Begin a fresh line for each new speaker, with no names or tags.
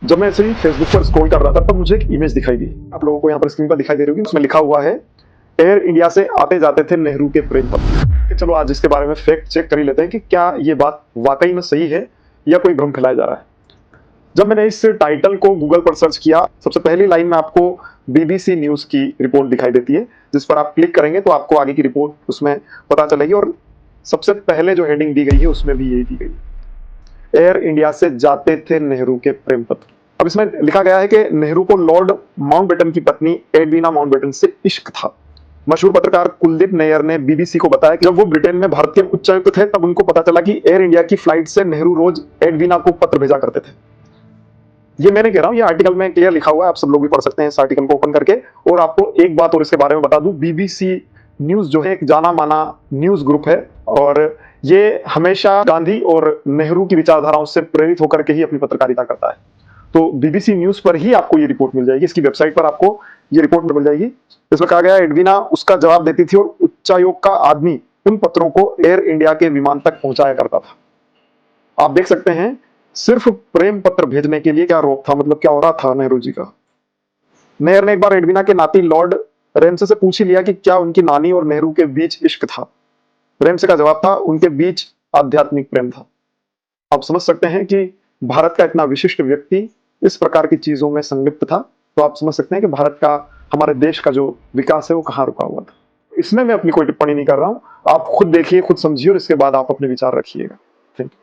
जब मैं ऐसे ही फेसबुक पर स्क्रॉल कर रहा था तब मुझे एक इमेज दिखाई दी। आप लोगों को यहाँ पर स्क्रीन पर दिखाई दे रही होगी। उसमें लिखा हुआ है, एयर इंडिया से आते जाते थे नेहरू के प्रेम पत्र। चलो आज इसके बारे में फैक्ट चेक कर ही लेते हैं कि क्या ये बात वाकई में सही है या कोई भ्रम फैलाया जा रहा है। जब मैंने इस टाइटल को गूगल पर सर्च किया, सबसे पहली लाइन में आपको बीबीसी न्यूज की रिपोर्ट दिखाई देती है, जिस पर आप क्लिक करेंगे तो आपको आगे की रिपोर्ट उसमें पता चलेगी। और सबसे पहले जो हेडिंग दी गई है उसमें भी यही दी गई, एयर इंडिया से जाते थे नेहरू के प्रेम पत्र। अब इसमें लिखा गया है कि नेहरू को लॉर्ड माउंटबेटन की पत्नी एडवीना माउंटबेटन से इश्क था। मशहूर पत्रकार कुलदीप नैयर ने बीबीसी को बताया कि जब वो ब्रिटेन में भारतीय उच्चायुक्त थे तब उनको पता चला कि एयर इंडिया की फ्लाइट से नेहरू रोज एडवीना को पत्र भेजा करते थे। ये मैं नहीं कह रहा हूं, ये आर्टिकल में क्लियर लिखा हुआ है, आप सब लोग भी पढ़ सकते हैं इस आर्टिकल को ओपन करके। और आपको एक बात और इसके बारे में बता दूं, बीबीसी न्यूज जो है एक जाना माना न्यूज ग्रुप है और ये हमेशा गांधी और नेहरू की विचारधाराओं से प्रेरित होकर के ही अपनी पत्रकारिता करता है। तो बीबीसी न्यूज पर ही आपको ये रिपोर्ट मिल जाएगी, इसकी वेबसाइट पर आपको ये रिपोर्ट मिल जाएगी। इसमें कहा गया एडवीना उसका जवाब देती थी और उच्चायोग का आदमी उन पत्रों को एयर इंडिया के विमान तक पहुंचाया करता था। आप देख सकते हैं सिर्फ प्रेम पत्र भेजने के लिए क्या रोक था, मतलब क्या हो रहा था नेहरू जी का। मेयर ने एक बार एडवीना के नाती लॉर्ड रेमसे से पूछ ही लिया कि क्या उनकी नानी और नेहरू के बीच इश्क था। रेमसे का जवाब था, उनके बीच आध्यात्मिक प्रेम था। आप समझ सकते हैं कि भारत का इतना विशिष्ट व्यक्ति इस प्रकार की चीजों में संलिप्त था, तो आप समझ सकते हैं कि भारत का, हमारे देश का जो विकास है वो कहाँ रुका हुआ था। इसमें मैं अपनी कोई टिप्पणी नहीं कर रहा हूं, आप खुद देखिए, खुद समझिए और इसके बाद आप अपने विचार रखिएगा। Thank you.